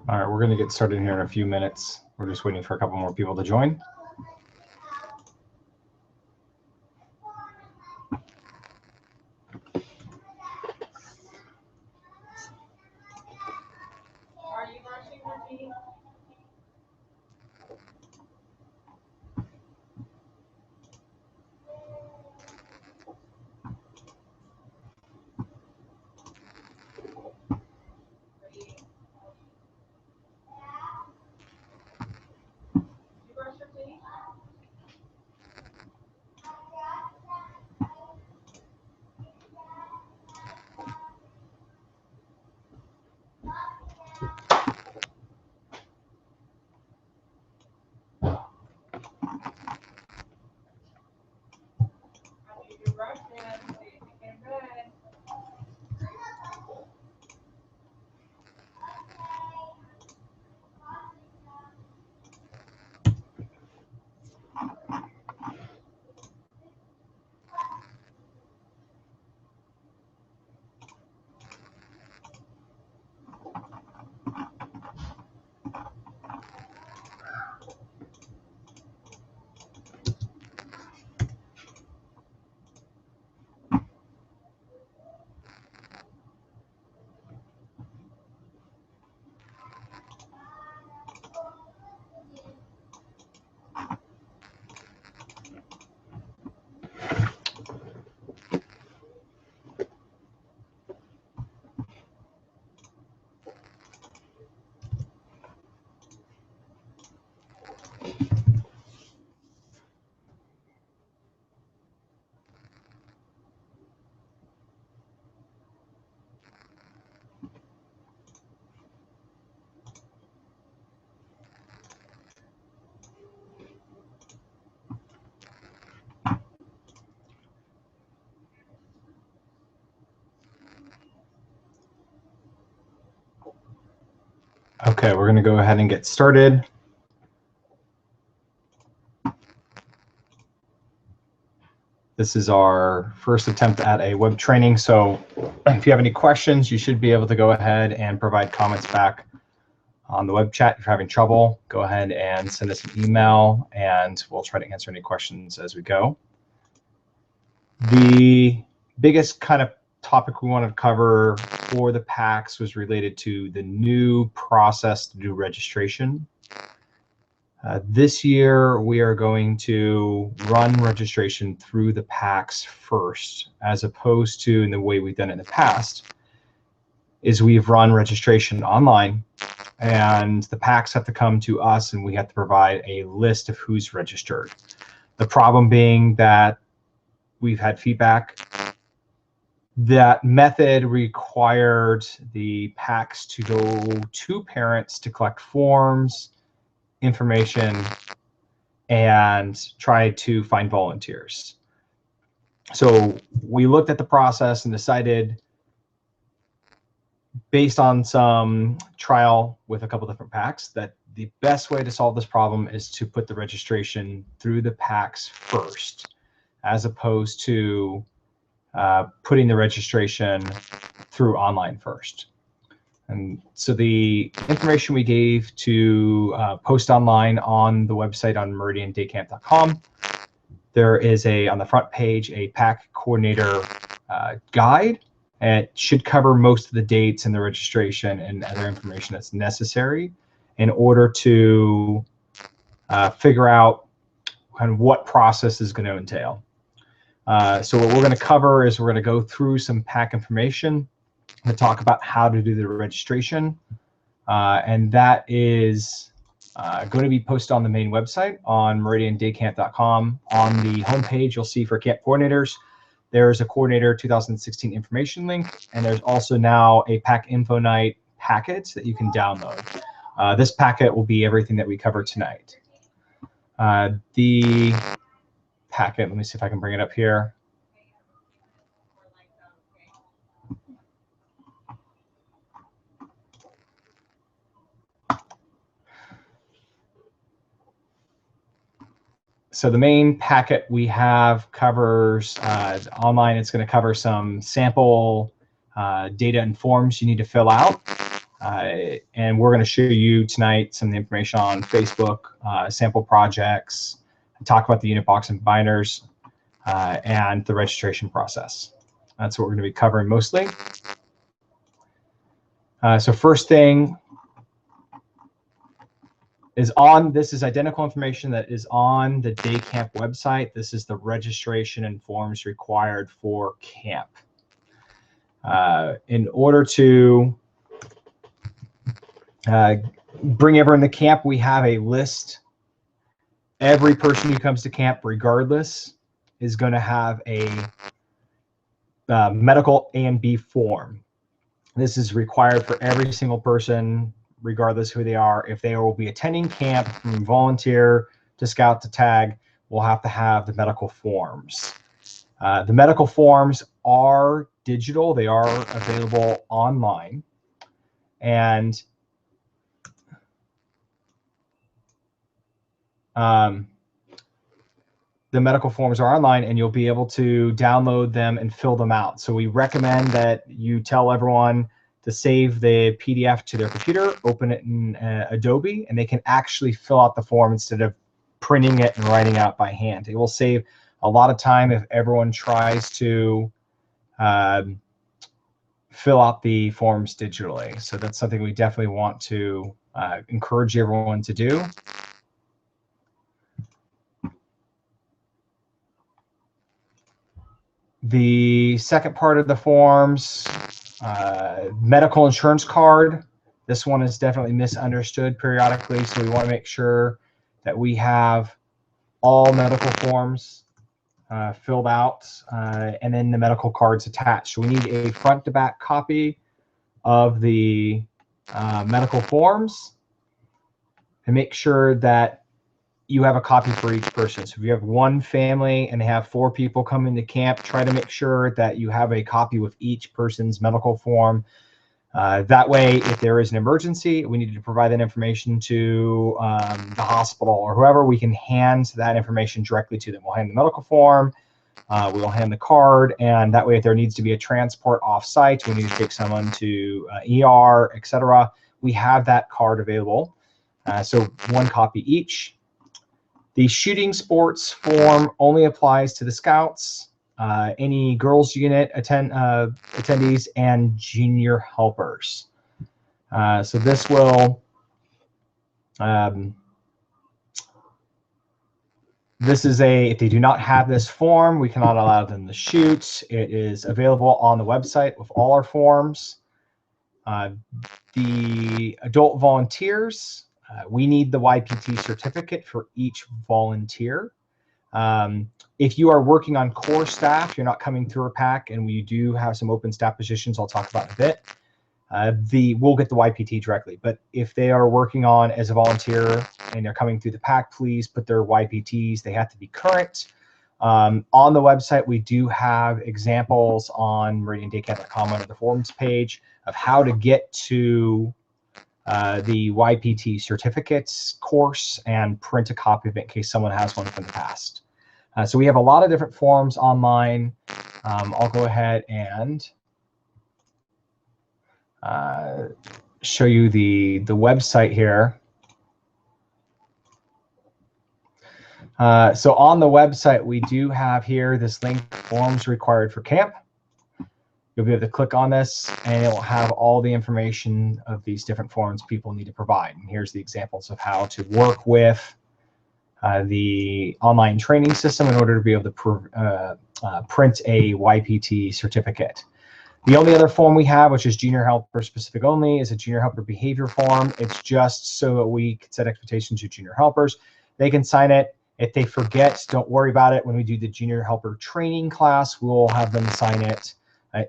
All right, we're going to get started here in a few minutes. We're just waiting for a couple more people to join. Are you brushing your teeth? You brush your teeth? After you brush them, so you can get in bed. Okay, we're going to go ahead and get started. This is our first attempt at a web training. So if you have any questions, you should be able to go ahead and provide comments back on the web chat. If you're having trouble, go ahead and send us an email and we'll try to answer any questions as we go. The biggest kind of topic we wanted to cover for the PACS was related to the new process to do registration. This year, we are going to run registration through the PACS first, as opposed to in the way we've done it in the past, is we've run registration online, and the PACS have to come to us, and we have to provide a list of who's registered. The problem being that we've had feedback that method required the PACS to go to parents to collect forms, information, and try to find volunteers. So we looked at the process and decided, based on some trial with a couple different PACS, that the best way to solve this problem is to put the registration through the PACS first, as opposed to putting the registration through online first. And so the information we gave to post online on the website on meridiandaycamp.com, there is on the front page, a PAC coordinator guide. And it should cover most of the dates and the registration and other information that's necessary in order to figure out kind of what process is going to entail. So what we're going to cover is we're going to go through some PAC information to talk about how to do the registration. And that is going to be posted on the main website on meridiandaycamp.com. On the homepage, you'll see for camp coordinators, there's a coordinator 2016 information link, and there's also now a PAC Info Night packet that you can download. This packet will be everything that we cover tonight. The packet, let me see if I can bring it up here. So the main packet we have covers online. It's going to cover some sample data and forms you need to fill out. And we're going to show you tonight some of the information on Facebook, sample projects, talk about the unit box and binders, and the registration process. That's what we're going to be covering mostly. So first thing is this is identical information that is on the day camp website. This is the registration and forms required for camp. In order to bring everyone to camp, we have a list. Every person who comes to camp, regardless, is going to have a medical A and B form. This is required for every single person, regardless who they are. If they will be attending camp, from volunteer to scout to tag, we'll have to have the medical forms. The medical forms are digital. They are available online. And the medical forms are online, and you'll be able to download them and fill them out. So we recommend that you tell everyone to save the PDF to their computer, open it in Adobe, and they can actually fill out the form instead of printing it and writing out by hand. It will save a lot of time if everyone tries to fill out the forms digitally. So that's something we definitely want to encourage everyone to do. The second part of the forms, medical insurance card. This one is definitely misunderstood periodically, so we want to make sure that we have all medical forms filled out, and then the medical cards attached. So we need a front to back copy of the medical forms, and make sure that you have a copy for each person. So if you have one family and they have 4 people coming to camp, try to make sure that you have a copy with each person's medical form. That way, if there is an emergency, we need to provide that information to the hospital or whoever, we can hand that information directly to them. We'll hand the medical form, we will hand the card, and that way if there needs to be a transport off-site, we need to take someone to ER, etc., we have that card available. So 1 copy each. The shooting sports form only applies to the scouts, any girls unit attendees, and junior helpers. So this will, this is if they do not have this form, we cannot allow them to shoot. It is available on the website with all our forms. The adult volunteers, we need the YPT certificate for each volunteer. If you are working on core staff, you're not coming through a PAC, and we do have some open staff positions I'll talk about in a bit. We'll get the YPT directly. But if they are working on as a volunteer and they're coming through the PAC, please put their YPTs. They have to be current. On the website, we do have examples on meridiandaycamp.com under the forums page of how to get to the YPT certificates course and print a copy of it in case someone has one from the past. So we have a lot of different forms online. I'll go ahead and show you the website here. So on the website, we do have here this link, forms required for camp. You'll be able to click on this and it will have all the information of these different forms people need to provide. And here's the examples of how to work with the online training system in order to be able to print a YPT certificate. The only other form we have, which is junior helper specific only, is a junior helper behavior form. It's just so that we can set expectations to junior helpers. They can sign it. If they forget, don't worry about it. When we do the junior helper training class, we'll have them sign it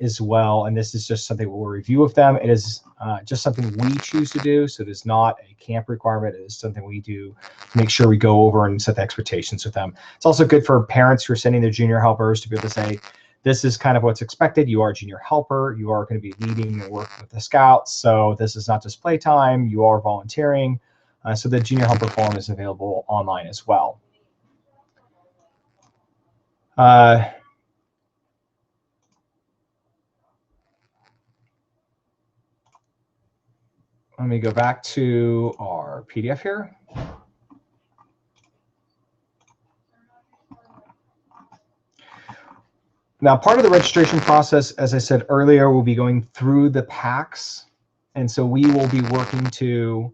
as well. And this is just something we'll review with them. It is just something we choose to do. So it is not a camp requirement. It is something we do to make sure we go over and set the expectations with them. It's also good for parents who are sending their junior helpers to be able to say, this is kind of what's expected. You are a junior helper. You are going to be leading and working with the scouts. So this is not just playtime. You are volunteering. So the junior helper form is available online as well. Let me go back to our PDF here. Now, part of the registration process, as I said earlier, we'll be going through the PACs. And so we will be working to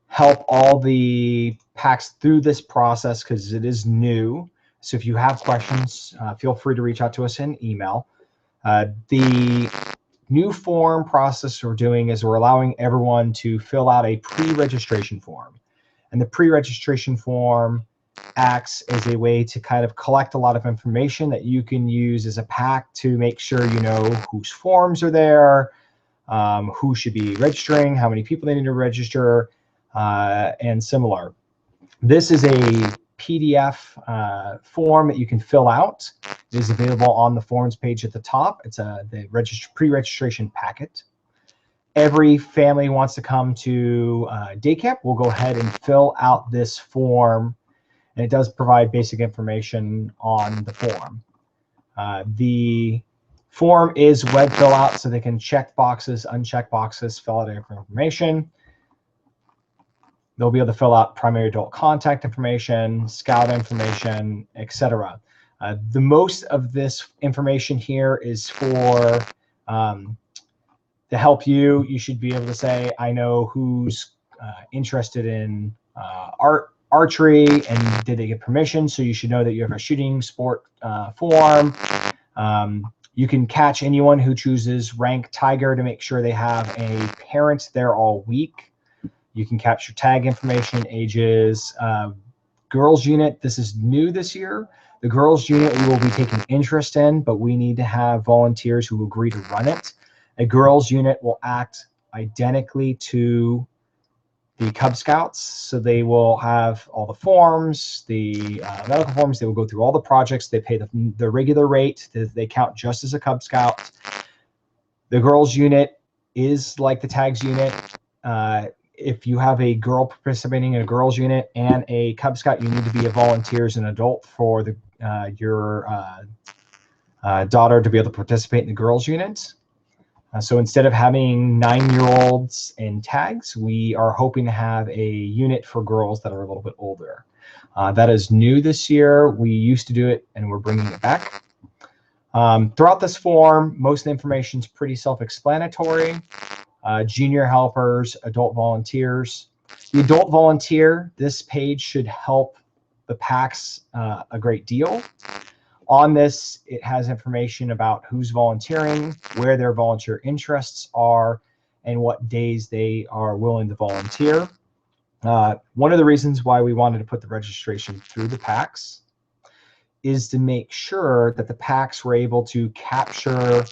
help all the PACs through this process because it is new. So if you have questions, feel free to reach out to us in email. The new form process we're doing is we're allowing everyone to fill out a pre-registration form. And the pre-registration form acts as a way to kind of collect a lot of information that you can use as a PAC to make sure you know whose forms are there, who should be registering, how many people they need to register, and similar. This is a PDF form that you can fill out. It is available on the forms page at the top. It's the pre-registration packet. Every family who wants to come to day camp will go ahead and fill out this form, and it does provide basic information on the form. The form is web fill out, so they can check boxes, uncheck boxes, fill out information. They'll be able to fill out primary adult contact information, scout information, etc. The most of this information here is for to help you. You should be able to say, I know who's interested in archery and did they get permission, so you should know that you have a shooting sport form. You can catch anyone who chooses rank Tiger to make sure they have a parent there all week. You can capture tag information, ages, girls unit. This is new this year. The girls unit we will be taking interest in, but we need to have volunteers who agree to run it. A girls unit will act identically to the Cub Scouts. So they will have all the forms, the medical forms. They will go through all the projects. They pay the regular rate. They count just as a Cub Scout. The girls unit is like the tags unit. If you have a girl participating in a girls unit and a Cub Scout, you need to be a volunteer as an adult for your daughter to be able to participate in the girls unit. So instead of having 9-year-olds in tags, we are hoping to have a unit for girls that are a little bit older. That is new this year. We used to do it and we're bringing it back. Throughout this form, most of the information is pretty self-explanatory. Junior helpers, adult volunteers. The adult volunteer, this page should help the PACs a great deal. On this, it has information about who's volunteering, where their volunteer interests are, and what days they are willing to volunteer. One of the reasons why we wanted to put the registration through the PACs is to make sure that the PACs were able to capture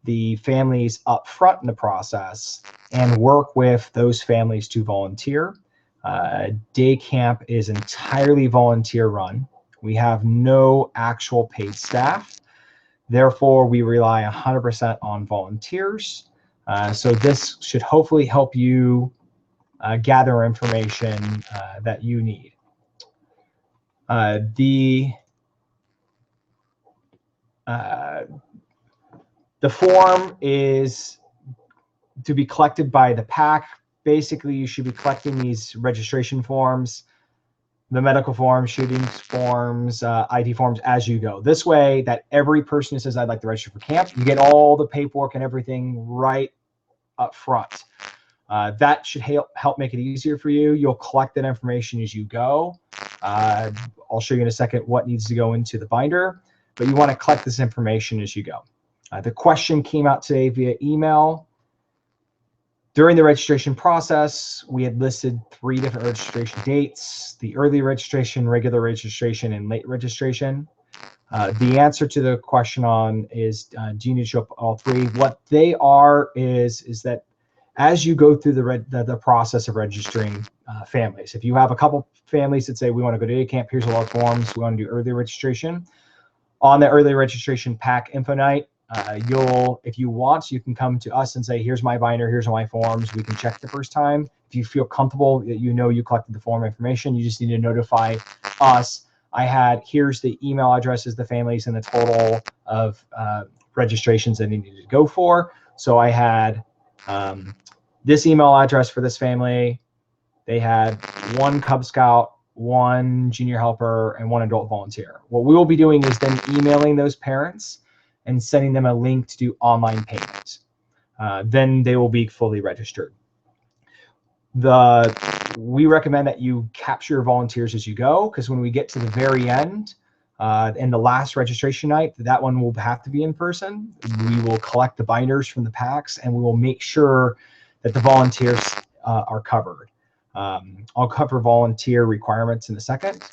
the families up front in the process and work with those families to volunteer. Day camp is entirely volunteer run. We have no actual paid staff. Therefore, we rely 100% on volunteers. So this should hopefully help you gather information that you need. The form is to be collected by the PAC. Basically, you should be collecting these registration forms, the medical forms, shootings forms, ID forms as you go. This way that every person who says, I'd like to register for camp, you get all the paperwork and everything right up front. That should help make it easier for you. You'll collect that information as you go. I'll show you in a second what needs to go into the binder, but you want to collect this information as you go. The question came out today via email. During the registration process, we had listed 3 different registration dates: the early registration, regular registration, and late registration. The answer to the question is, do you need to show up all 3? What they are is that as you go through the process of registering families, if you have a couple families that say, we want to go to day camp, here's a lot of forms, we want to do early registration. On the early registration PAC info night, if you want, you can come to us and say, here's my binder, here's all my forms. We can check the first time. If you feel comfortable that you know you collected the form information, you just need to notify us. Here's the email addresses, the families, and the total of registrations that needed to go for. So I had this email address for this family. They had 1 Cub Scout, 1 junior helper, and 1 adult volunteer. What we will be doing is then emailing those parents and sending them a link to do online payments. Then they will be fully registered. We recommend that you capture your volunteers as you go, because when we get to the very end, and the last registration night, that one will have to be in person. We will collect the binders from the PACs, and we will make sure that the volunteers are covered. I'll cover volunteer requirements in a second,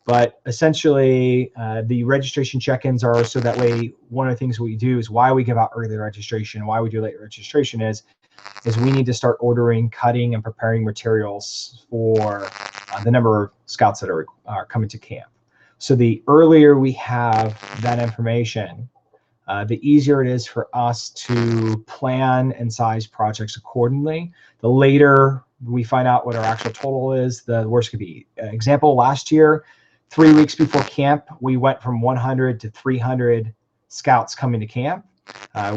but essentially the registration check-ins are so that way one of the things we do is why we give out early registration, why we do late registration is we need to start ordering, cutting, and preparing materials for the number of scouts that are coming to camp. So the earlier we have that information, the easier it is for us to plan and size projects accordingly. The later we find out what our actual total is, the worse it could be. Example, last year, 3 weeks before camp, we went from 100 to 300 scouts coming to camp,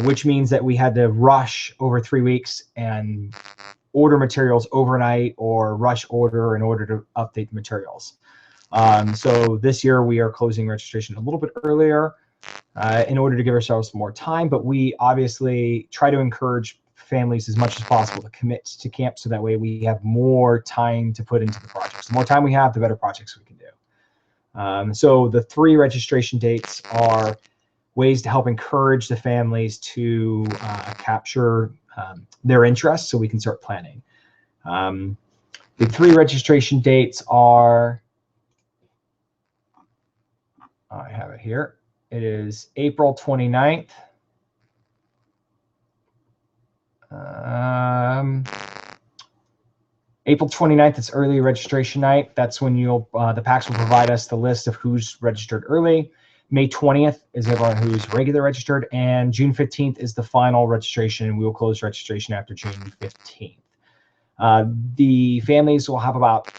which means that we had to rush over 3 weeks and order materials overnight or rush order in order to update the materials. So this year we are closing registration a little bit earlier in order to give ourselves more time, but we obviously try to encourage families as much as possible to commit to camp, so that way we have more time to put into the projects. The more time we have, the better projects we can do. So the 3 registration dates are ways to help encourage the families to capture their interests so we can start planning. The 3 registration dates are, I have it here. It is April 29th. April 29th is early registration night. That's when the PACs will provide us the list of who's registered early. May 20th is everyone who's regular registered, and June 15th is the final registration, and we will close registration after June 15th. The families will have about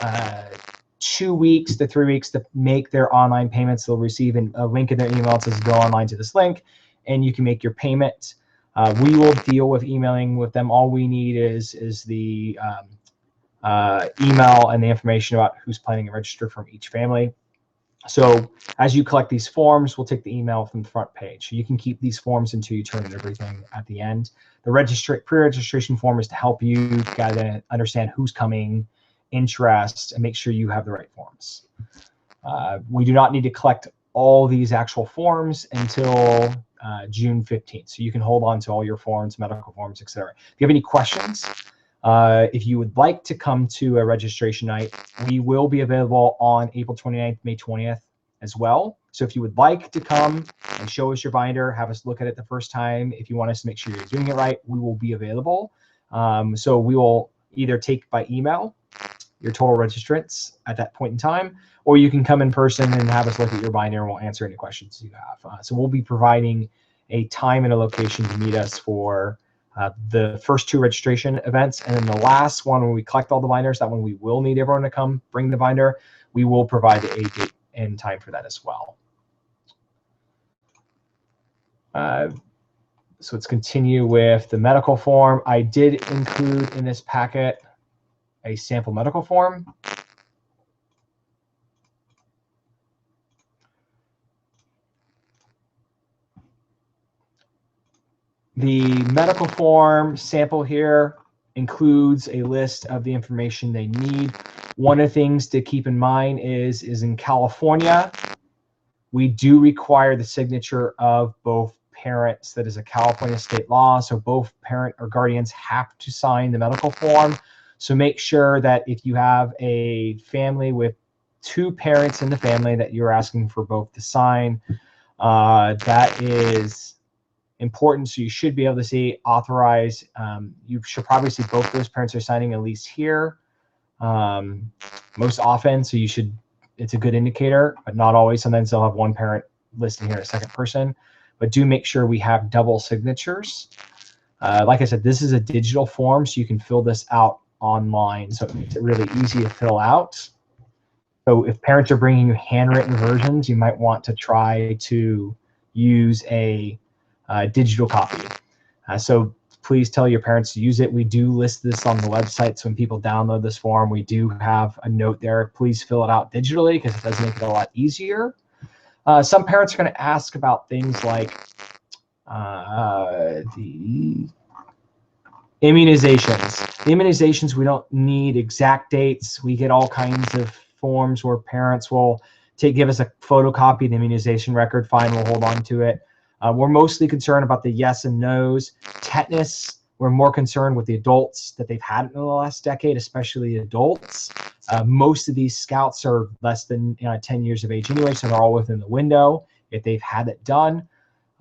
2 weeks to 3 weeks to make their online payments. They'll receive a link in their email that says go online to this link, and you can make your payment. We will deal with emailing with them. All we need is the email and the information about who's planning to register from each family. So as you collect these forms, we'll take the email from the front page. So you can keep these forms until you turn in everything at the end. The pre-registration form is to help you kind of understand who's coming, interest, and make sure you have the right forms. We do not need to collect all these actual forms until June 15th. So you can hold on to all your forms, medical forms, etc. If you have any questions, if you would like to come to a registration night, we will be available on April 29th, May 20th as well. So if you would like to come and show us your binder, have us look at it the first time, if you want us to make sure you're doing it right, we will be available. So we will either take by email your total registrants at that point in time, or you can come in person and have us look at your binder and we'll answer any questions you have. So we'll be providing a time and a location to meet us for the first 2 registration events, and then the last one, when we collect all the binders, that one we will need everyone to come bring the binder. We will provide a date and time for that as well. So let's continue with the medical form. I did include in this packet a sample medical form. The medical form sample here includes a list of the information they need. One of the things to keep in mind is in California, we do require the signature of both parents. That is a California state law. So both parent or guardians have to sign the medical form. So make sure that if you have a family with 2 parents in the family that you're asking for both to sign, that is important. So you should be able to see authorize. You should probably see both those parents are signing at least here most often. So you should, it's a good indicator, but not always. Sometimes they'll have one parent listed here, a second person, but do make sure we have double signatures. Like I said, this is a digital form, so you can fill this out online. So it makes it really easy to fill out. So if parents are bringing you handwritten versions, you might want to try to use a digital copy. So please tell your parents to use it. We do list this on the website, so when people download this form, we do have a note there. Please fill it out digitally because it does make it a lot easier. Some parents are going to ask about things like the immunizations. The immunizations, we don't need exact dates. We get all kinds of forms where parents will give us a photocopy of the immunization record. Fine, we'll hold on to it. We're mostly concerned about the yes and no's. Tetanus, we're more concerned with the adults that they've had in the last decade, especially adults. Most of these scouts are less than 10 years of age anyway, so they're all within the window if they've had it done.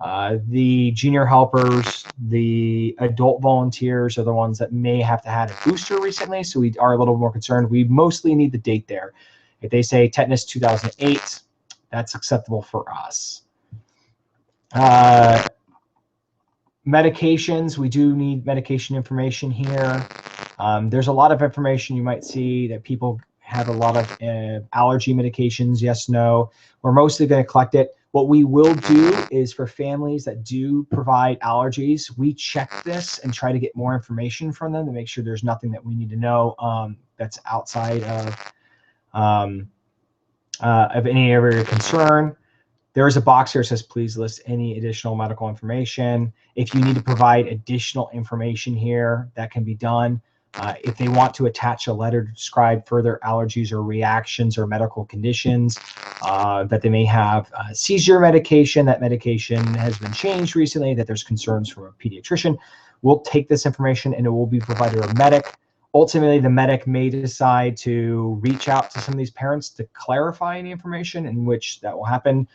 The junior helpers, the adult volunteers are the ones that may have to had a booster recently, so we are a little more concerned. We mostly need the date there. If they say tetanus 2008, that's acceptable for us. Medications, we do need medication information here. There's a lot of information you might see that people have a lot of allergy medications, yes, no. We're mostly going to collect it. What we will do is for families that do provide allergies, we check this and try to get more information from them to make sure there's nothing that we need to know that's outside of any area of concern. There is a box here that says, please list any additional medical information. If you need to provide additional information here, that can be done. If they want to attach a letter to describe further allergies or reactions or medical conditions, that they may have seizure medication, that medication has been changed recently, that there's concerns from a pediatrician, we'll take this information and it will be provided to a medic. Ultimately, the medic may decide to reach out to some of these parents to clarify any information, in which that will happen.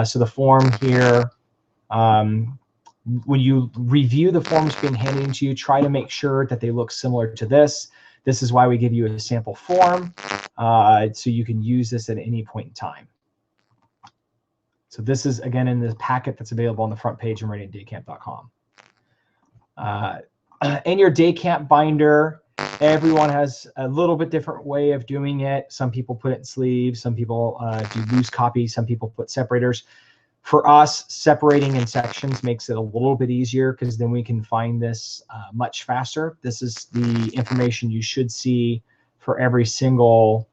So the form here, when you review the forms being handed to you, try to make sure that they look similar to this. This is why we give you a sample form, so you can use this at any point in time. So this is, again, in the packet that's available on the front page of meridiandaycamp.com. In your day camp binder, everyone has a little bit different way of doing it. Some people put it in sleeves, some people do loose copies, some people put separators. For us, separating in sections makes it a little bit easier because then we can find this much faster. This is the information you should see for every single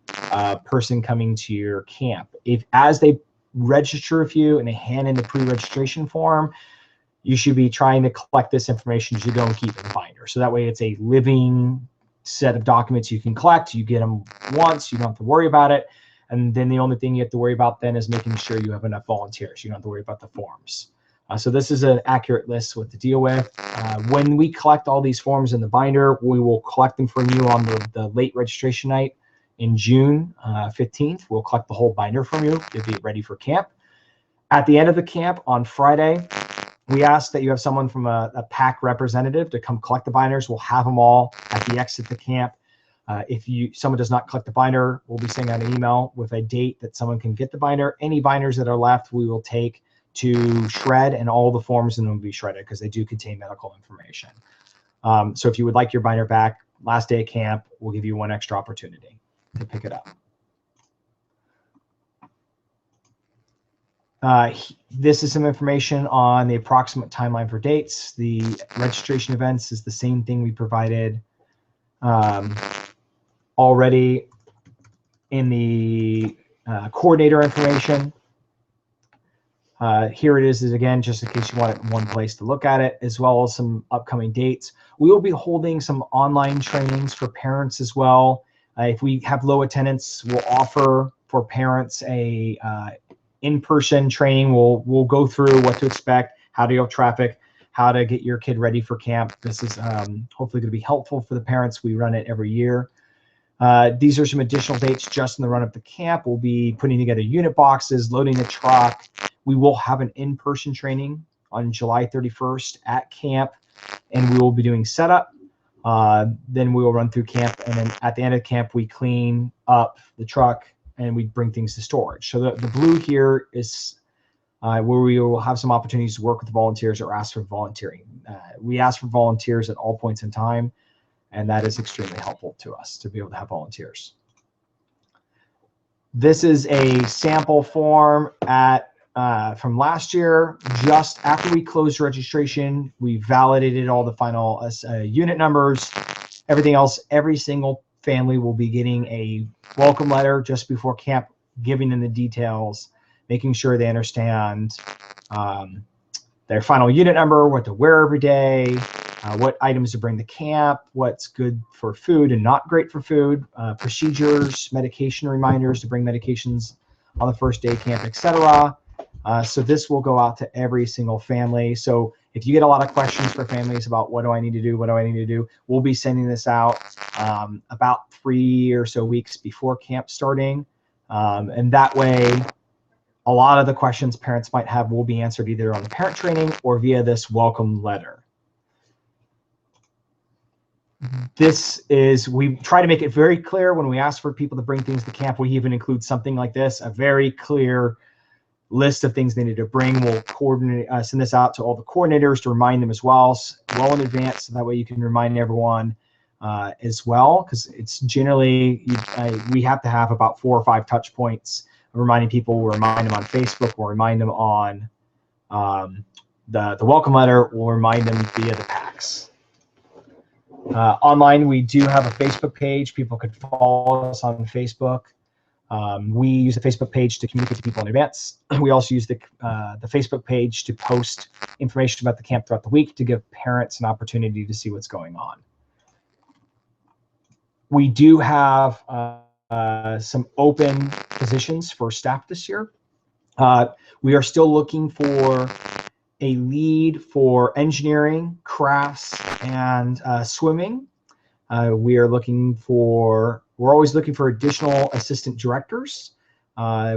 person coming to your camp. As they register with you and they hand in the pre-registration form, you should be trying to collect this information as you go and keep it in the binder. So that way it's a living set of documents you can collect. You get them once, you don't have to worry about it. And then the only thing you have to worry about then is making sure you have enough volunteers. You don't have to worry about the forms. So this is an accurate list what to deal with. When we collect all these forms in the binder, we will collect them from you on the late registration night in June 15th. We'll collect the whole binder from you. You'll be ready for camp. At the end of the camp on Friday, we ask that you have someone from a PAC representative to come collect the binders. We'll have them all at the exit of the camp. If someone does not collect the binder, we'll be sending out an email with a date that someone can get the binder. Any binders that are left, we will take to shred, and all the forms in them will be shredded because they do contain medical information. So if you would like your binder back, last day of camp, we'll give you one extra opportunity to pick it up. This is some information on the approximate timeline for dates. The registration events is the same thing we provided already in the coordinator information. Here it is again, just in case you want it in one place to look at it, as well as some upcoming dates. We will be holding some online trainings for parents as well. If we have low attendance, we'll offer for parents a in-person training. We'll go through what to expect, how to go traffic, how to get your kid ready for camp. This is hopefully going to be helpful for the parents. We run it every year. These are some additional dates just in the run up to camp. We'll be putting together unit boxes, loading the truck. We will have an in-person training on July 31st at camp, and we will be doing setup. Then we will run through camp, and then at the end of camp, we clean up the truck and we bring things to storage. So the blue here is where we will have some opportunities to work with volunteers or ask for volunteering. We ask for volunteers at all points in time, and that is extremely helpful to us to be able to have volunteers. This is a sample form from last year. Just after we closed registration, we validated all the final unit numbers, everything else. Every single family will be getting a welcome letter just before camp, giving them the details, making sure they understand their final unit number, what to wear every day, what items to bring to camp, what's good for food and not great for food, procedures, medication reminders to bring medications on the first day of camp, etc. So this will go out to every single family. So if you get a lot of questions for families about what do I need to do, what do I need to do, we'll be sending this out about 3 or so weeks before camp starting. And that way, a lot of the questions parents might have will be answered either on the parent training or via this welcome letter. We try to make it very clear when we ask for people to bring things to camp. We even include something like this, a very clear list of things they need to bring. We'll coordinate, send this out to all the coordinators to remind them as well in advance. So that way you can remind everyone as well, because it's generally, we have to have about 4 or 5 touch points of reminding people. We'll remind them on Facebook. We'll remind them on the welcome letter. We'll remind them via the packs. Online, we do have a Facebook page. People could follow us on Facebook. We use the Facebook page to communicate to people in advance. We also use the Facebook page to post information about the camp throughout the week to give parents an opportunity to see what's going on. We do have some open positions for staff this year. We are still looking for a lead for engineering, crafts, and swimming. We're always looking for additional assistant directors.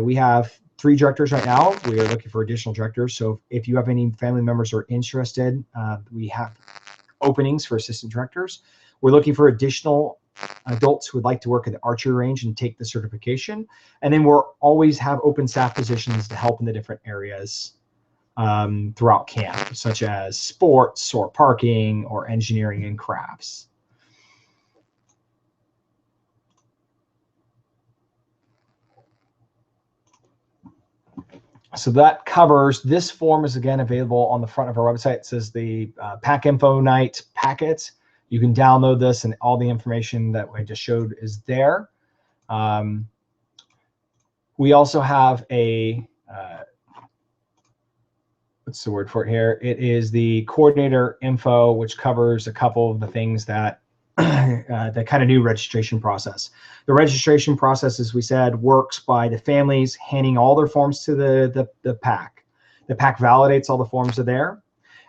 We have 3 directors right now. We are looking for additional directors. So if you have any family members who are interested, we have openings for assistant directors. We're looking for additional adults who would like to work at the archery range and take the certification. And then we'll always have open staff positions to help in the different areas throughout camp, such as sports or parking or engineering and crafts. So that covers, this form is again available on the front of our website. It says the Pack Info Night packet. You can download this, and all the information that I just showed is there. We also have a, what's the word for it here? It is the coordinator info, which covers a couple of the things that the kind of new registration process. The registration process, as we said, works by the families handing all their forms to the PAC. The PAC validates all the forms are there.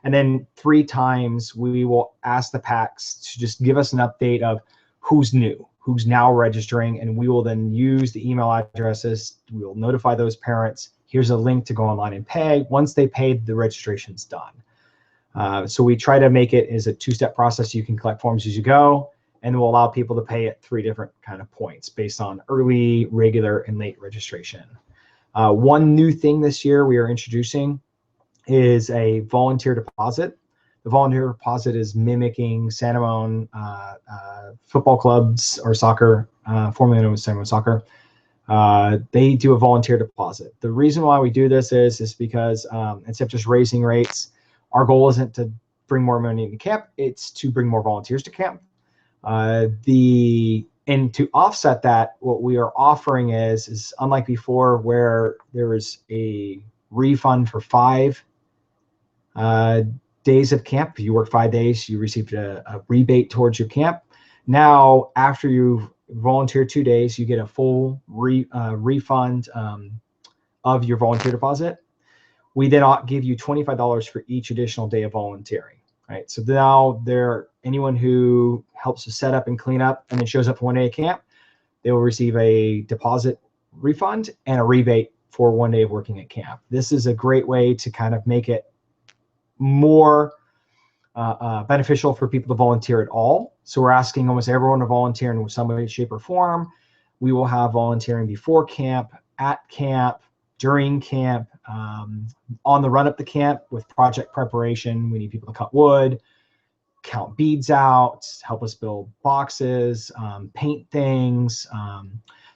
And then 3 times we will ask the PACs to just give us an update of who's new, who's now registering, and we will then use the email addresses. We will notify those parents. Here's a link to go online and pay. Once they pay, the registration's done. So we try to make it as a 2-step process. You can collect forms as you go, and we'll allow people to pay at 3 different kind of points based on early, regular, and late registration. One new thing this year we are introducing is a volunteer deposit. The volunteer deposit is mimicking San Ramon football clubs or soccer, formerly known as San Ramon Soccer. they do a volunteer deposit. The reason why we do this is because instead of just raising rates, our goal isn't to bring more money into camp, it's to bring more volunteers to camp. And to offset that, what we are offering is unlike before where there was a refund for 5 days of camp. If you work 5 days, you received a rebate towards your camp. Now, after you've volunteered 2 days, you get a full refund of your volunteer deposit. We then give you $25 for each additional day of volunteering. Right. So now anyone who helps to set up and clean up and then shows up for 1 day of camp, they will receive a deposit refund and a rebate for 1 day of working at camp. This is a great way to kind of make it more beneficial for people to volunteer at all. So we're asking almost everyone to volunteer in some way, shape, or form. We will have volunteering before camp, at camp, during camp, on the run up to camp with project preparation. We need people to cut wood, count beads out, help us build boxes, paint things.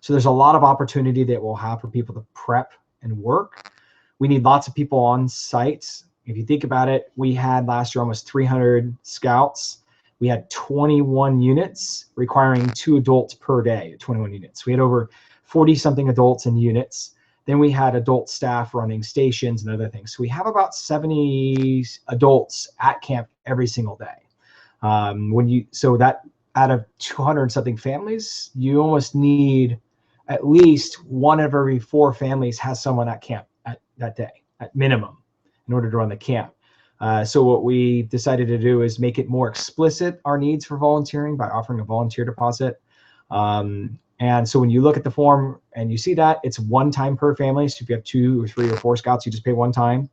So there's a lot of opportunity that we'll have for people to prep and work. We need lots of people on site. If you think about it, we had last year almost 300 scouts. We had 21 units requiring 2 adults per day, 21 units. We had over 40-something adults in units. Then we had adult staff running stations and other things. So we have about 70 adults at camp every single day. So that out of 200-something families, you almost need at least 1 of every 4 families has someone at camp at that day, at minimum, in order to run the camp. So what we decided to do is make it more explicit, our needs for volunteering, by offering a volunteer deposit. And so when you look at the form and you see that, it's 1 time per family. So if you have 2 or 3 or 4 scouts, you just pay 1 time.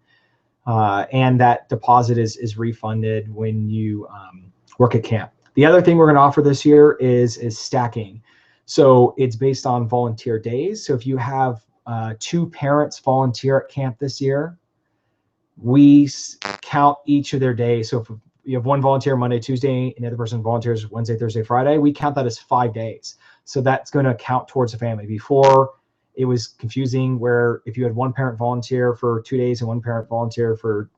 And that deposit is refunded when you work at camp. The other thing we're going to offer this year is stacking. So it's based on volunteer days. So if you have 2 parents volunteer at camp this year, we count each of their days. So if you have 1 volunteer Monday, Tuesday, and the other person volunteers Wednesday, Thursday, Friday, we count that as 5 days. So that's going to count towards the family. Before, it was confusing where if you had 1 parent volunteer for 2 days and 1 parent volunteer for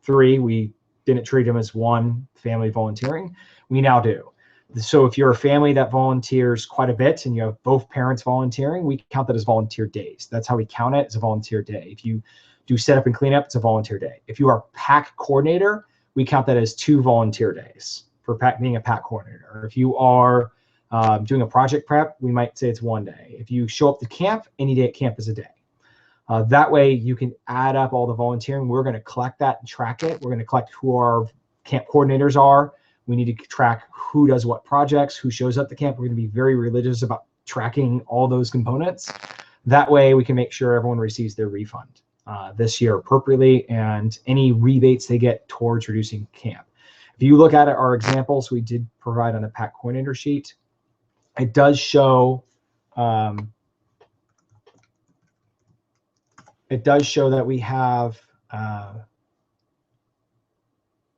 3, we didn't treat them as 1 family volunteering. We now do. So if you're a family that volunteers quite a bit and you have both parents volunteering, we count that as volunteer days. That's how we count it, as a volunteer day. If you do setup and cleanup, it's a volunteer day. If you are pack coordinator, we count that as 2 volunteer days for being a pack coordinator. Or if you are doing a project prep, we might say it's 1 day. If you show up to camp, any day at camp is a day. That way you can add up all the volunteering. We're going to collect that and track it. We're going to collect who our camp coordinators are. We need to track who does what projects, who shows up to camp. We're going to be very religious about tracking all those components. That way we can make sure everyone receives their refund this year appropriately, and any rebates they get towards reducing camp. If you look at our examples we did provide on the pack coordinator sheet, it does show that we have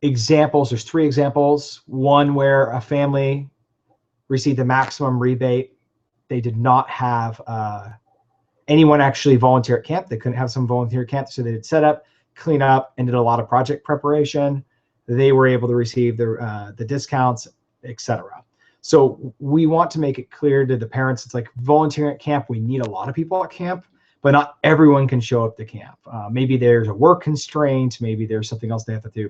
examples. There's 3 examples. One where a family received the maximum rebate. They did not have anyone actually volunteer at camp. They couldn't have some volunteer at camp, so they did set up, clean up, and did a lot of project preparation. They were able to receive the discounts, etc. So we want to make it clear to the parents, it's like volunteering at camp, we need a lot of people at camp, but not everyone can show up to camp. Maybe there's a work constraint, maybe there's something else they have to do,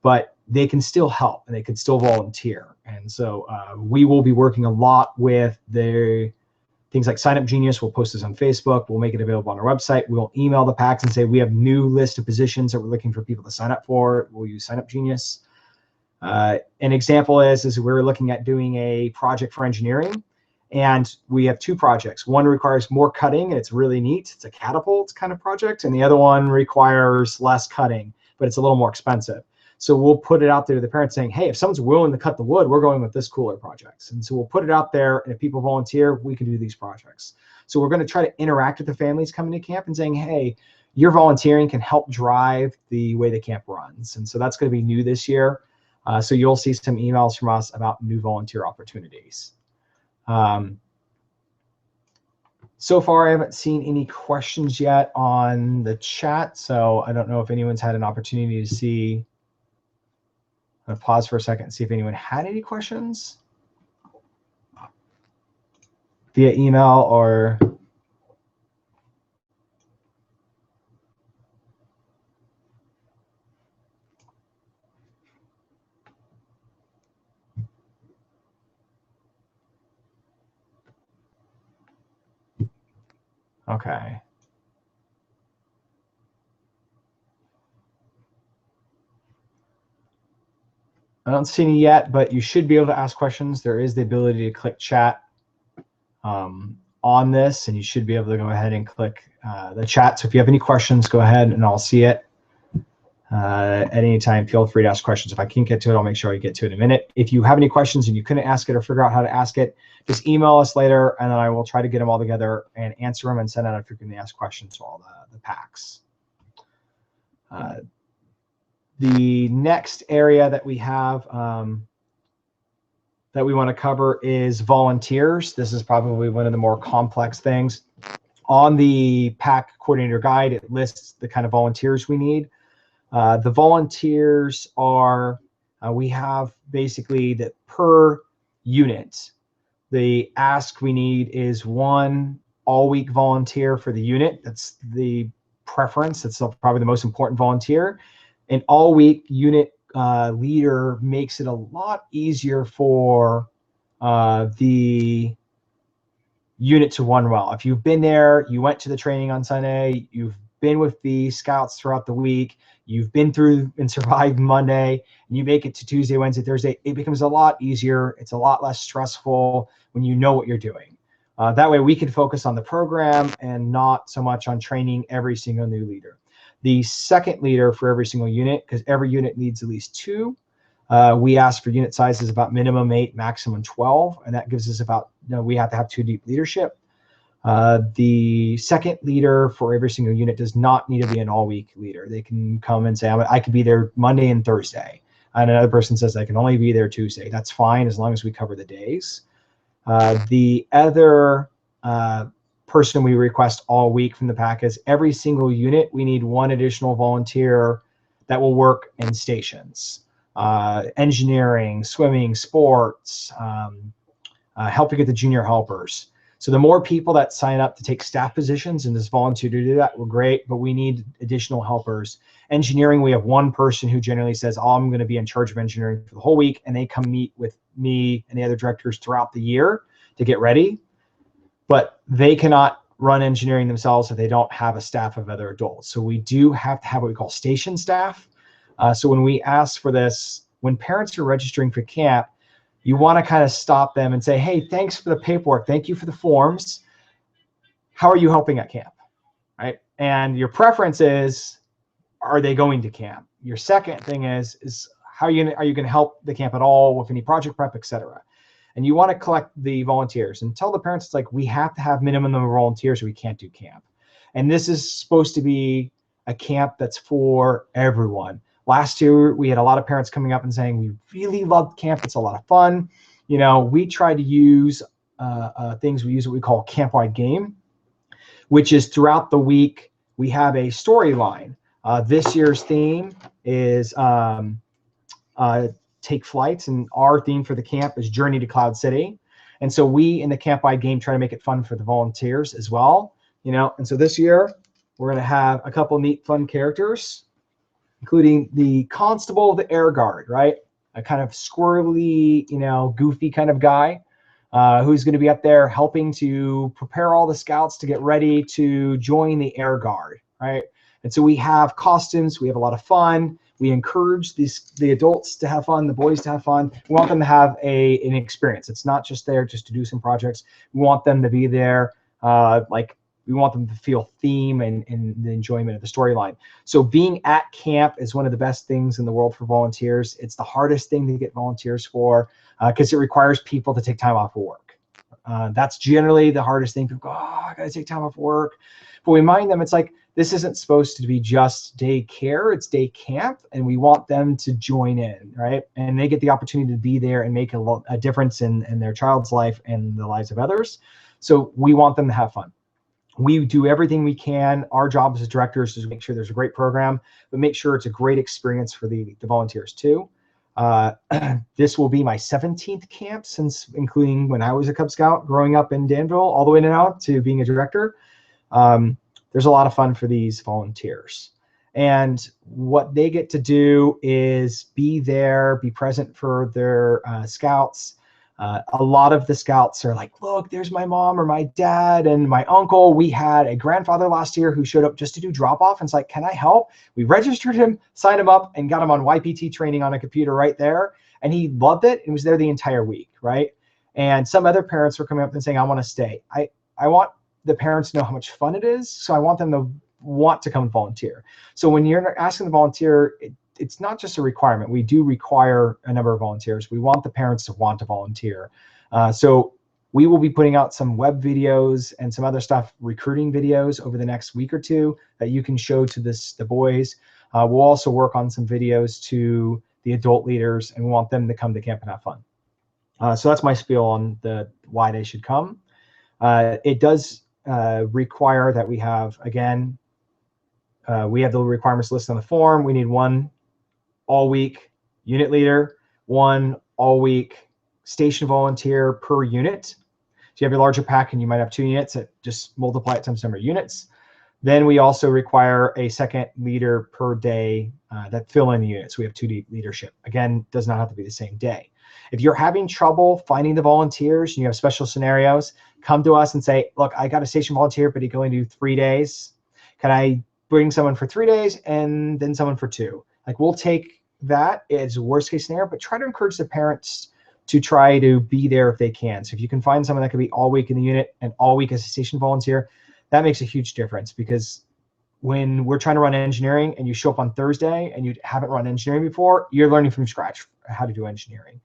but they can still help and they can still volunteer. And so we will be working a lot with the things like Sign Up Genius. We'll post this on Facebook. We'll make it available on our website. We'll email the packs and say we have new list of positions that we're looking for people to sign up for. We'll use Sign Up Genius. An example is we're looking at doing a project for engineering, and we have 2 projects. One requires more cutting, and it's really neat. It's a catapult kind of project, and the other one requires less cutting, but it's a little more expensive. So we'll put it out there to the parents saying, hey, if someone's willing to cut the wood, we're going with this cooler projects. And so we'll put it out there, and if people volunteer, we can do these projects. So we're going to try to interact with the families coming to camp and saying, hey, your volunteering can help drive the way the camp runs. And so that's going to be new this year. So you'll see some emails from us about new volunteer opportunities. So far, I haven't seen any questions yet on the chat, so I don't know if anyone's had an opportunity to see. I'm gonna pause for a second and see if anyone had any questions via email or. Okay. I don't see any yet, but you should be able to ask questions. There is the ability to click chat on this, and you should be able to go ahead and click the chat. So if you have any questions, go ahead and I'll see it. At any time, feel free to ask questions. If I can't get to it, I'll make sure I get to it in a minute. If you have any questions and you couldn't ask it or figure out how to ask it, just email us later, and then I will try to get them all together and answer them and send out a frequently asked questions to all the packs. The next area that we have that we want to cover is volunteers. This is probably one of the more complex things. On the pack coordinator guide, it lists the kind of volunteers we need. The volunteers are, we have basically that per unit. The ask we need is 1 all-week volunteer for the unit. That's the preference. That's probably the most important volunteer. An all-week unit leader makes it a lot easier for the unit to run well. If you've been there, you went to the training on Sunday, you've been with the scouts throughout the week, you've been through and survived Monday, and you make it to Tuesday, Wednesday, Thursday, it becomes a lot easier. It's a lot less stressful when you know what you're doing. That way we can focus on the program and not so much on training every single new leader. The second leader for every single unit, because every unit needs at least 2, we ask for unit sizes about minimum 8, maximum 12, and that gives us about, we have to have 2 deep leadership. The second leader for every single unit does not need to be an all-week leader. They can come and say, I could be there Monday and Thursday. And another person says, I can only be there Tuesday. That's fine as long as we cover the days. The other person we request all week from the pack is every single unit, we need 1 additional volunteer that will work in stations. Engineering, swimming, sports, helping with the junior helpers. So the more people that sign up to take staff positions and just volunteer to do that, we're great, but we need additional helpers. Engineering, we have 1 person who generally says, oh, I'm going to be in charge of engineering for the whole week, and they come meet with me and the other directors throughout the year to get ready. But they cannot run engineering themselves if they don't have a staff of other adults. So we do have to have what we call station staff. So when we ask for this, when parents are registering for camp, you want to kind of stop them and say, hey, thanks for the paperwork. Thank you for the forms. How are you helping at camp, right? And your preference is, are they going to camp? Your second thing is how are you going to help the camp at all with any project prep, et cetera? And you want to collect the volunteers and tell the parents, it's like, we have to have minimum number of volunteers or we can't do camp. And this is supposed to be a camp that's for everyone. Last year, we had a lot of parents coming up and saying, we really loved camp. It's a lot of fun. You know, we try to use things. We use what we call camp-wide game, which is throughout the week, we have a storyline. This year's theme is Take Flights, and our theme for the camp is Journey to Cloud City. And so we, in the camp-wide game, try to make it fun for the volunteers as well. You know, and so this year, we're going to have a couple neat, fun characters, including the constable of the air guard, right? A kind of squirrely, you know, goofy kind of guy who's going to be up there helping to prepare all the scouts to get ready to join the air guard, right? And so we have costumes, we have a lot of fun. We encourage the adults to have fun, the boys to have fun. We want them to have an experience. It's not just there just to do some projects. We want them to be there we want them to feel theme and the enjoyment of the storyline. So being at camp is one of the best things in the world for volunteers. It's the hardest thing to get volunteers for because it requires people to take time off of work. That's generally the hardest thing. People go, oh, I gotta take time off work. But we remind them, it's like, this isn't supposed to be just day care, it's day camp, and we want them to join in, right? And they get the opportunity to be there and make a difference in their child's life and the lives of others. So we want them to have fun. We do everything we can. Our job as directors is to make sure there's a great program, but make sure it's a great experience for the volunteers too. This will be my 17th camp since, including when I was a Cub Scout growing up in Danville, all the way now to being a director. There's a lot of fun for these volunteers. And what they get to do is be there, be present for their scouts. A lot of the scouts are like, look, there's my mom or my dad and my uncle. We had a grandfather last year who showed up just to do drop off. And it's like, can I help? We registered him, signed him up, and got him on YPT training on a computer right there. And he loved it and was there the entire week, right? And some other parents were coming up and saying, I want to stay. I want the parents to know how much fun it is. So I want them to want to come volunteer. So when you're asking the volunteer, it's not just a requirement. We do require a number of volunteers. We want the parents to want to volunteer. So we will be putting out some web videos and some other stuff, recruiting videos over the next week or two that you can show to the boys. We'll also work on some videos to the adult leaders, and we want them to come to camp and have fun. So that's my spiel on why they should come. It does require that we have, again, we have the requirements listed on the form. We need one all-week unit leader, one all-week station volunteer per unit. If you have a larger pack and you might have 2 units, just multiply it times the number of units. Then we also require a second leader per day that fill in the units. We have 2 leadership. Again, does not have to be the same day. If you're having trouble finding the volunteers and you have special scenarios, come to us and say, look, I got a station volunteer, but he can only do 3 days. Can I bring someone for 3 days and then someone for 2? Like, we'll take that as worst case scenario, but try to encourage the parents to try to be there if they can. So if you can find someone that could be all week in the unit and all week as a station volunteer, that makes a huge difference, because when we're trying to run engineering and you show up on Thursday and you haven't run engineering before, you're learning from scratch how to do engineering.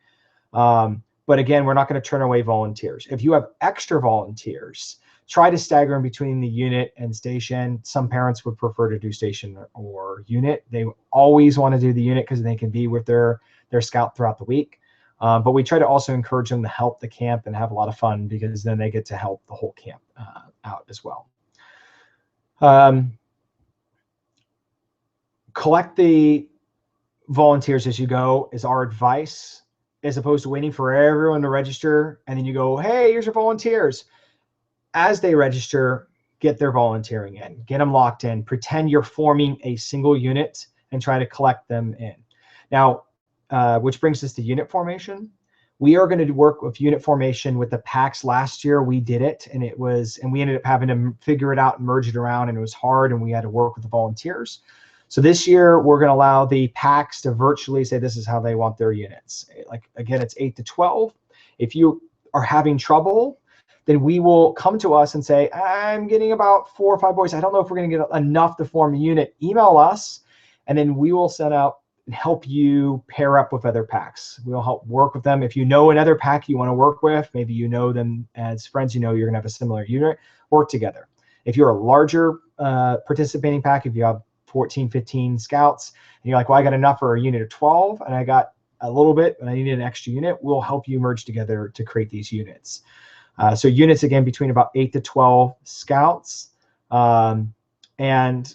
But again, we're not going to turn away volunteers. If you have extra volunteers, try to stagger in between the unit and station. Some parents would prefer to do station or unit. They always want to do the unit because they can be with their scout throughout the week. But we try to also encourage them to help the camp and have a lot of fun, because then they get to help the whole camp out as well. Collect the volunteers as you go is our advice, as opposed to waiting for everyone to register and then you go, hey, here's your volunteers. As they register, get their volunteering in, get them locked in, pretend you're forming a single unit and try to collect them in. Now, which brings us to unit formation. We are going to work with unit formation with the packs. Last year we did it, and we ended up having to figure it out and merge it around, and it was hard, and we had to work with the volunteers. So this year we're going to allow the packs to virtually say this is how they want their units. Like, again, it's 8 to 12. If you are having trouble, then we will come to us and say, I'm getting about 4 or 5 boys. I don't know if we're going to get enough to form a unit. Email us, and then we will send out and help you pair up with other packs. We'll help work with them. If you know another pack you want to work with, maybe you know them as friends, you know you're going to have a similar unit, work together. If you're a larger participating pack, if you have 14, 15 scouts, and you're like, well, I got enough for a unit of 12, and I got a little bit, and I need an extra unit, we'll help you merge together to create these units. So units, again, between about 8 to 12 scouts. And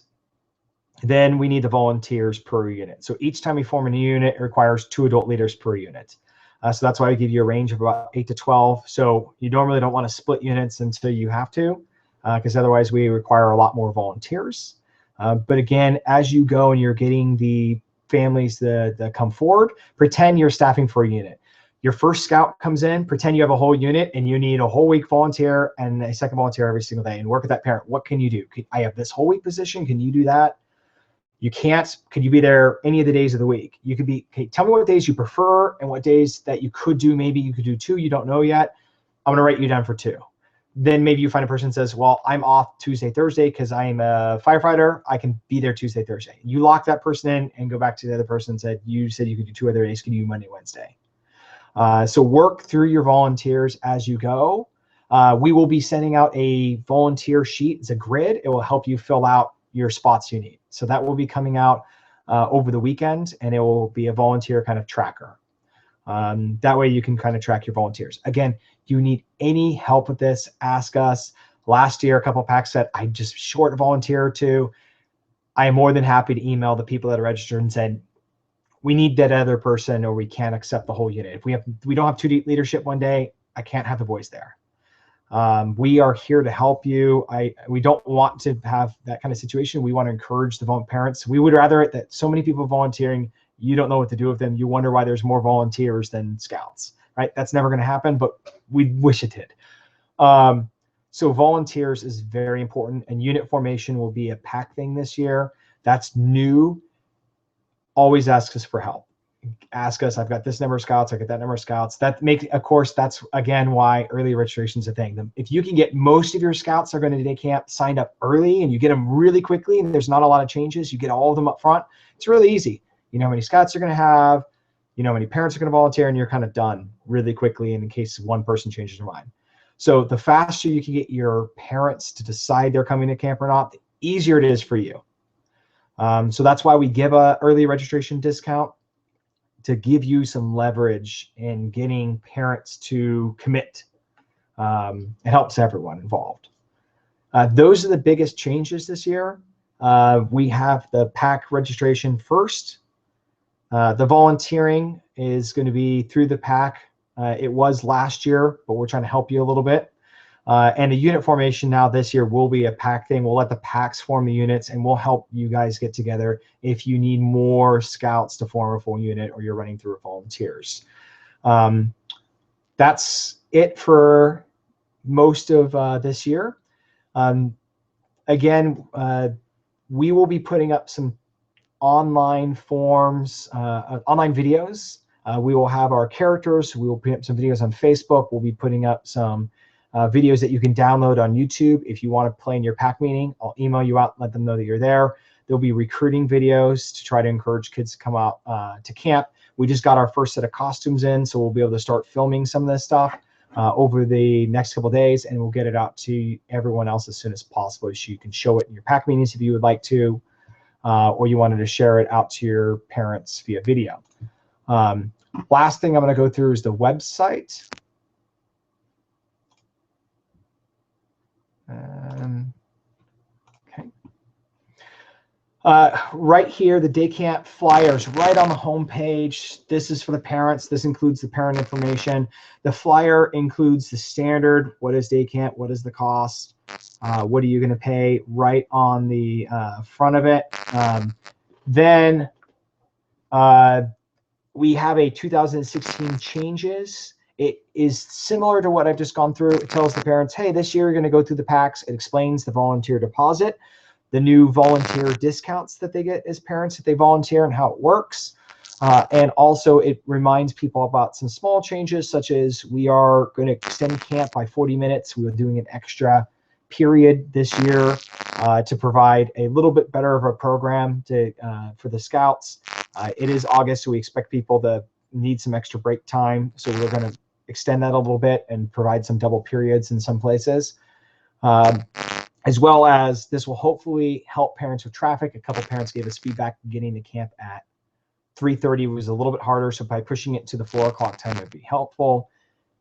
then we need the volunteers per unit. So each time we form a new unit, it requires 2 adult leaders per unit. So that's why we give you a range of about 8 to 12. So you normally don't want to split units until you have to, because otherwise we require a lot more volunteers. But again, as you go and you're getting the families that come forward, pretend you're staffing for a unit. Your first scout comes in, pretend you have a whole unit and you need a whole week volunteer and a second volunteer every single day, and work with that parent. What can you do? I have this whole week position. Can you do that? You can't. Could you be there any of the days of the week? You could be, okay, tell me what days you prefer and what days that you could do. Maybe you could do 2. You don't know yet. I'm going to write you down for 2. Then maybe you find a person that says, well, I'm off Tuesday, Thursday because I'm a firefighter. I can be there Tuesday, Thursday. You lock that person in and go back to the other person and said, you said you could do 2 other days. Can you do Monday, Wednesday? So work through your volunteers as you go. We will be sending out a volunteer sheet. It's a grid. It will help you fill out your spots you need. So that will be coming out over the weekend, and it will be a volunteer kind of tracker. That way you can kind of track your volunteers. Again, you need any help with this, ask us. Last year, a couple packs said, I just short a volunteer or two. I am more than happy to email the people that are registered and said, we need that other person, or we can't accept the whole unit. If we don't have 2 deep leadership one day, I can't have the boys there. We are here to help you. We don't want to have that kind of situation. We want to encourage the parents. We would rather that so many people volunteering, you don't know what to do with them. You wonder why there's more volunteers than scouts, right? That's never going to happen, but we wish it did. So volunteers is very important, and unit formation will be a pack thing this year. That's new. Always ask us for help. Ask us, I've got this number of scouts, I got that number of scouts. That makes, of course, that's again why early registration is a thing. If you can get most of your scouts that are going to day camp signed up early, and you get them really quickly, and there's not a lot of changes, you get all of them up front, it's really easy. You know how many scouts you're going to have, you know how many parents are going to volunteer, and you're kind of done really quickly in case one person changes their mind. So the faster you can get your parents to decide they're coming to camp or not, the easier it is for you. So that's why we give a early registration discount, to give you some leverage in getting parents to commit. It helps everyone involved. Those are the biggest changes this year. We have the pack registration first. The volunteering is going to be through the pack. It was last year, but we're trying to help you a little bit. And the unit formation now this year will be a pack thing. We'll let the packs form the units, and we'll help you guys get together if you need more scouts to form a full unit, or you're running through volunteers. That's it for most of this year. Again, we will be putting up some online forms, online videos. We will have our characters. We will put up some videos on Facebook. We'll be putting up some videos that you can download on YouTube. If you want to play in your pack meeting, I'll email you out, let them know that you're there. There'll be recruiting videos to try to encourage kids to come out to camp. We just got our first set of costumes in, so we'll be able to start filming some of this stuff over the next couple of days, and we'll get it out to everyone else as soon as possible, so you can show it in your pack meetings if you would like to, or you wanted to share it out to your parents via video. Last thing I'm going to go through is the website. Okay. Right here, the day camp flyers right on the home page. This is for the parents. This includes the parent information. The flyer includes the standard. What is day camp? What is the cost? What are you going to pay? Right on the front of it. Then we have a 2016 changes. It is similar to what I've just gone through. It tells the parents, hey, this year you're going to go through the packs. It explains the volunteer deposit, the new volunteer discounts that they get as parents if they volunteer, and how it works. And also it reminds people about some small changes, such as we are going to extend camp by 40 minutes. We are doing an extra period this year to provide a little bit better of a program for the scouts. It is August, so we expect people to need some extra break time. So we're going to extend that a little bit and provide some double periods in some places. As well as this will hopefully help parents with traffic. A couple parents gave us feedback getting to camp at 3:30 was a little bit harder, so by pushing it to the 4 o'clock time would be helpful.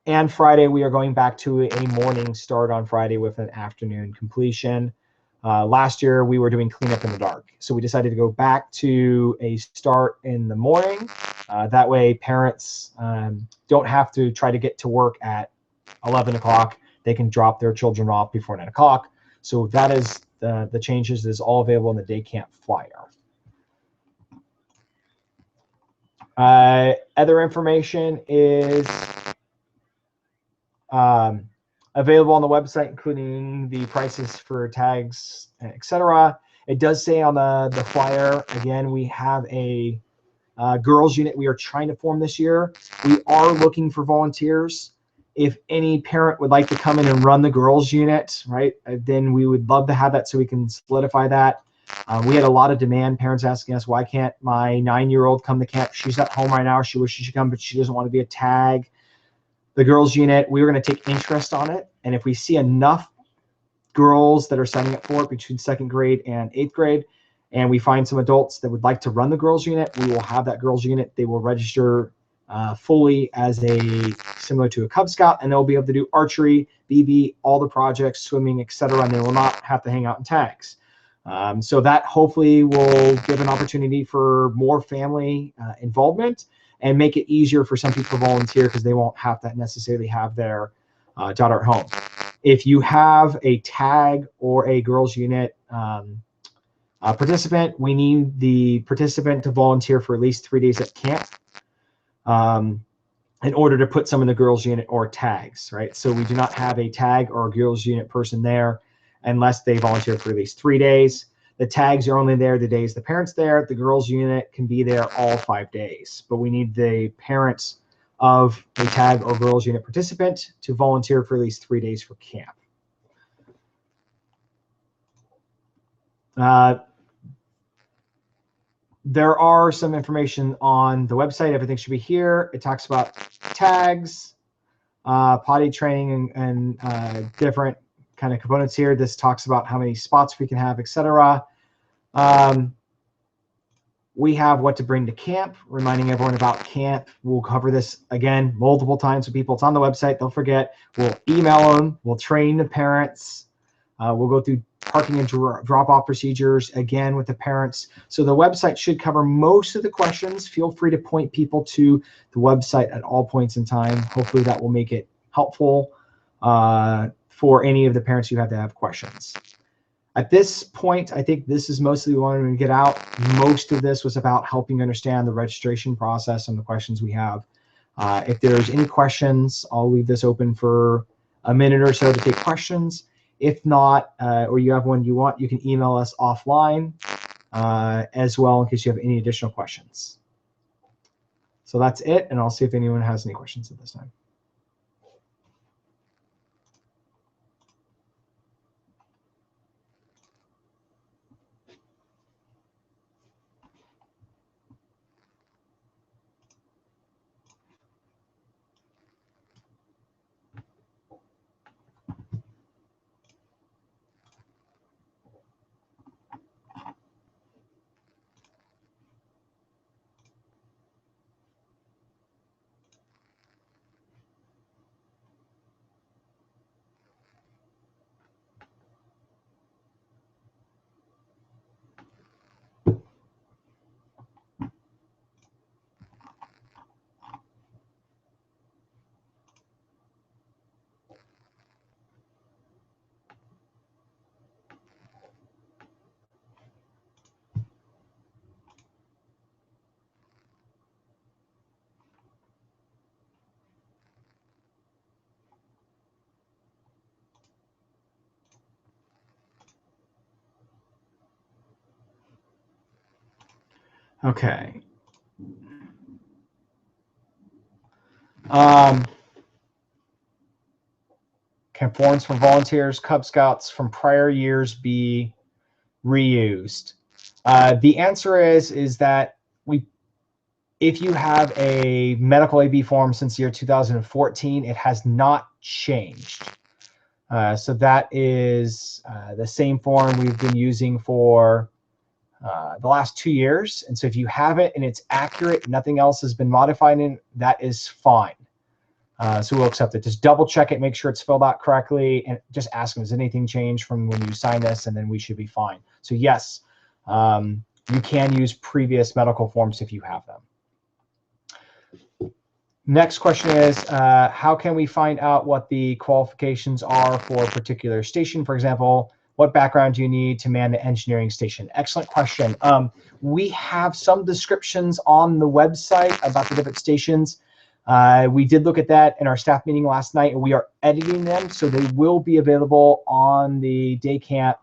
And Friday, we are going back to a morning start on Friday with an afternoon completion. Last year, we were doing cleanup in the dark, so we decided to go back to a start in the morning. That way, parents don't have to try to get to work at 11 o'clock. They can drop their children off before 9 o'clock. So that is the changes. Is all available in the day camp flyer. Other information is available on the website, including the prices for tags, etc. It does say on the flyer, again, we have a girls unit we are trying to form this year. We are looking for volunteers. If any parent would like to come in and run the girls unit, right, then we would love to have that so we can solidify that. We had a lot of demand, parents asking us, why can't my 9-year-old come to camp? She's at home right now. She wishes she should come, but she doesn't want to be a tag. The girls unit, we were going to take interest on it. And if we see enough girls that are signing up for it between 2nd grade and 8th grade, and we find some adults that would like to run the girls unit, we will have that girls unit. They will register fully as a similar to a Cub Scout, and they'll be able to do archery, BB, all the projects, swimming, etc., and they will not have to hang out in tags. So that hopefully will give an opportunity for more family involvement and make it easier for some people to volunteer because they won't have to necessarily have their daughter at home. If you have a tag or a girls unit participant, we need the participant to volunteer for at least 3 days at camp in order to put some in the girls unit or tags, right? So we do not have a tag or a girls unit person there unless they volunteer for at least 3 days. The tags are only there the days the parents there. The girls unit can be there all 5 days, but we need the parents of a tag or girls unit participant to volunteer for at least 3 days for camp. There are some information on the website. Everything should be here. It talks about tags, potty training, and different kind of components here. This talks about how many spots we can have, etc. We have what to bring to camp, reminding everyone about camp. We'll cover this again multiple times with people. It's on the website. Don't forget. We'll email them. We'll train the parents. We'll go through parking and drop-off procedures again with the parents. So the website should cover most of the questions. Feel free to point people to the website at all points in time. Hopefully that will make it helpful for any of the parents who have to have questions. At this point, I think this is mostly what we wanted to get out. Most of this was about helping understand the registration process and the questions we have. If there's any questions, I'll leave this open for a minute or so to take questions. If not, or you have one you want, you can email us offline as well in case you have any additional questions. So that's it, and I'll see if anyone has any questions at this time. Okay. Can forms for volunteers, Cub Scouts from prior years be reused? The answer is that if you have a medical AB form since the year 2014, it has not changed. So that is the same form we've been using for the last 2 years. And so if you have it and it's accurate, nothing else has been modified in, that is fine. So we'll accept it. Just double check it, make sure it's filled out correctly, and just ask them, has anything changed from when you signed this? And then we should be fine. So yes, you can use previous medical forms if you have them. Next question is, how can we find out what the qualifications are for a particular station? For example, what background do you need to man the engineering station? Excellent question. We have some descriptions on the website about the different stations. We did look at that in our staff meeting last night, and we are editing them, so they will be available on the day camp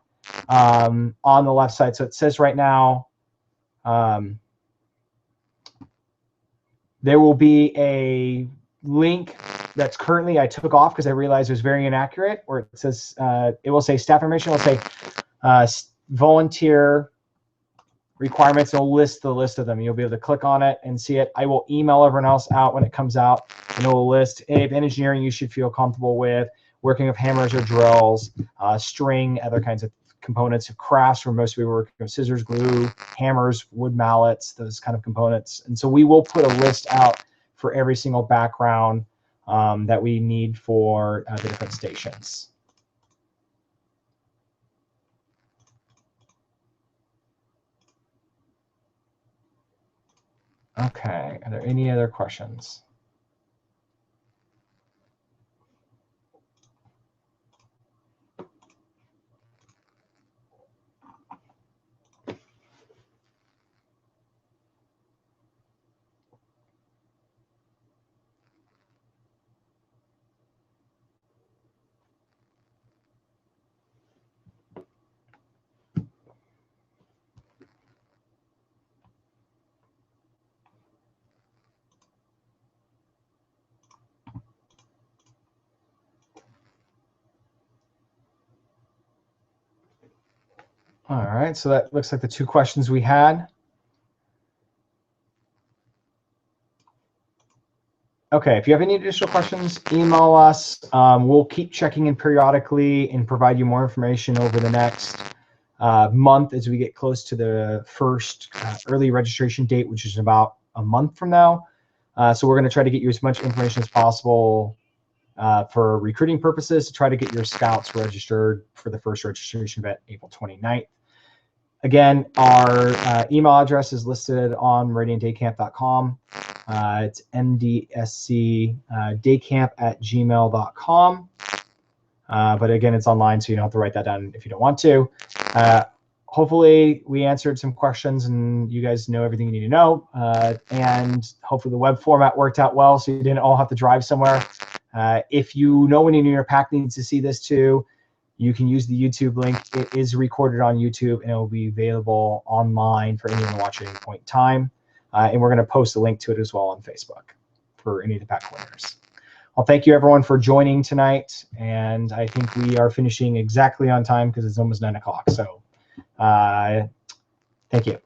on the left side. So it says right now, there will be a link that's currently, I took off because I realized it was very inaccurate, where it says, it will say staff information, it will say volunteer requirements. It'll list the list of them. You'll be able to click on it and see it. I will email everyone else out when it comes out, and it will list if engineering you should feel comfortable with, working with hammers or drills, string, other kinds of components of crafts, where most people work with scissors, glue, hammers, wood mallets, those kind of components. And so we will put a list out for every single background that we need for the different stations. Okay, are there any other questions? All right, so that looks like the 2 questions we had. Okay, if you have any additional questions, email us. We'll keep checking in periodically and provide you more information over the next month as we get close to the first early registration date, which is about a month from now. So we're going to try to get you as much information as possible for recruiting purposes to try to get your scouts registered for the first registration event, April 29th. Again, our email address is listed on meridiandaycamp.com. It's mdscdaycamp@gmail.com. But again, it's online, so you don't have to write that down if you don't want to. Hopefully, we answered some questions and you guys know everything you need to know. And hopefully the web format worked out well, so you didn't all have to drive somewhere. If you know anyone in your pack needs to see this too, you can use the YouTube link. It is recorded on YouTube, and it will be available online for anyone to watch at any point in time. And we're going to post a link to it as well on Facebook for any of the pack winners. Well, thank you, everyone, for joining tonight. And I think we are finishing exactly on time because it's almost 9 o'clock. So thank you.